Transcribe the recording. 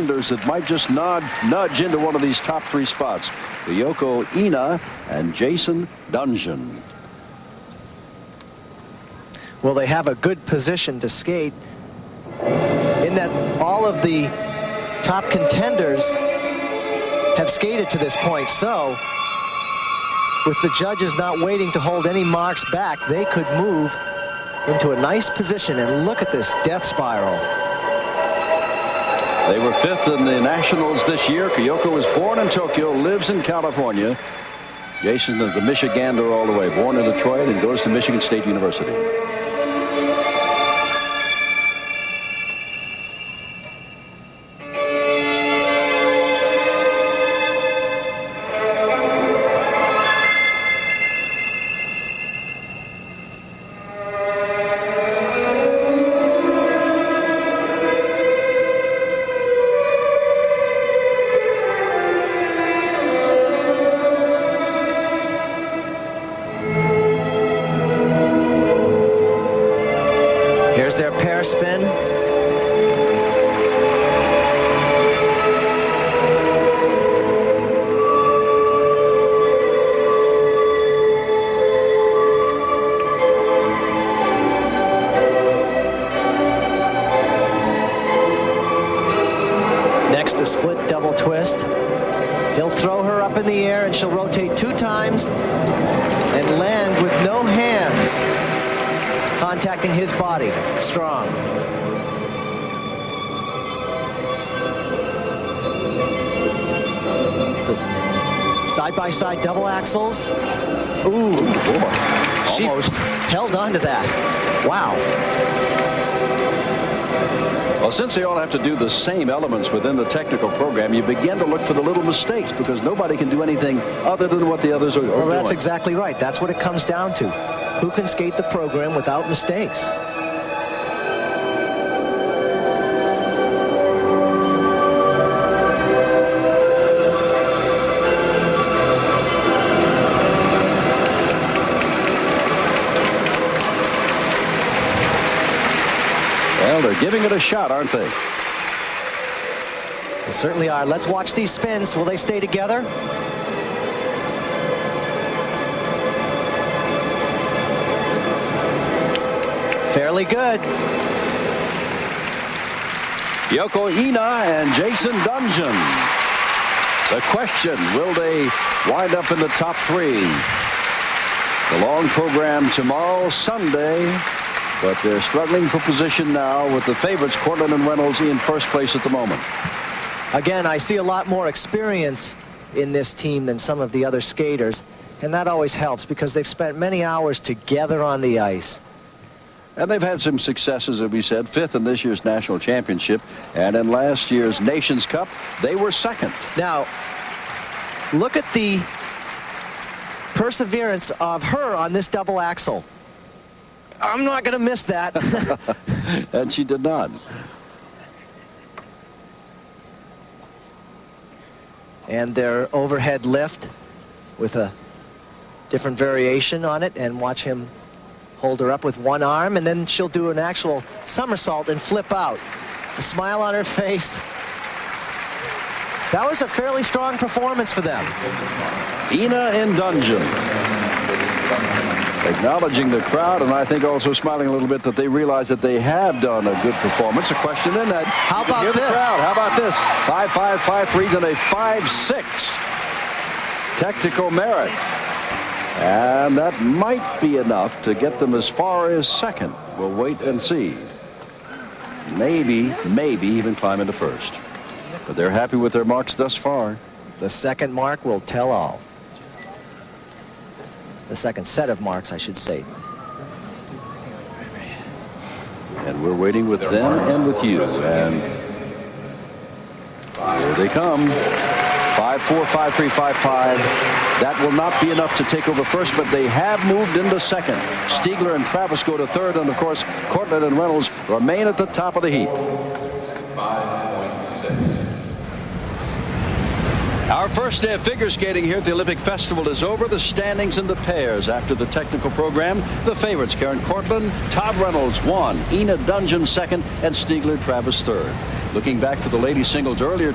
contenders that might just nudge into one of these top 3 spots. Kyoko Ina and Jason Dungjen. Well, they have a good position to skate in that all of the top contenders have skated to this point. So with the judges not waiting to hold any marks back, they could move into a nice position. And look at this death spiral. They were 5th in the Nationals this year. Kyoko was born in Tokyo, lives in California. Jason is a Michigander all the way, born in Detroit and goes to Michigan State University. Here's their pair spin. Next, a split double twist. He'll throw her up in the air and she'll rotate 2 times and land with no hands contacting his body. Strong. Side-by-side double axles. Ooh, she held on to that. Wow. Well, since they all have to do the same elements within the technical program, you begin to look for the little mistakes because nobody can do anything other than what the others are doing. Well, that's exactly right. That's what it comes down to. Who can skate the program without mistakes? Well, they're giving it a shot, aren't they? They certainly are. Let's watch these spins. Will they stay together? Fairly good. Kyoko Ina and Jason Dungjen. The question, will they wind up in the top 3? The long program tomorrow, Sunday, but they're struggling for position now with the favorites, Cortland and Reynolds, in first place at the moment. Again, I see a lot more experience in this team than some of the other skaters, and that always helps because they've spent many hours together on the ice. And they've had some successes, as we said, 5th in this year's national championship. And in last year's Nations Cup, they were 2nd. Now, look at the perseverance of her on this double axle. I'm not going to miss that. And she did not. And their overhead lift with a different variation on it, and watch him hold her up with one arm, and then she'll do an actual somersault and flip out. A smile on her face. That was a fairly strong performance for them. Ina and Dungjen acknowledging the crowd, and I think also smiling a little bit that they realize that they have done a good performance. A question in that. How about this? The crowd. How about this? 5.5, 5.3s, and a 5.6. Technical merit. And that might be enough to get them as far as 2nd. We'll wait and see. Maybe even climb into 1st. But they're happy with their marks thus far. The 2nd mark will tell all. The 2nd set of marks, I should say. And we're waiting with them and with you. And here they come. 5.4, 5.3, 5.5. That will not be enough to take over 1st, but they have moved into 2nd. Stiegler and Travis go to 3rd, and of course, Cortland and Reynolds remain at the top of the heap. 5.6. Our first day of figure skating here at the Olympic Festival is over. The standings in the pairs after the technical program. The favorites, Karen Cortland, Todd Reynolds 1, Ina Dungjen 2nd, and Stiegler Travis 3rd. Looking back to the ladies singles earlier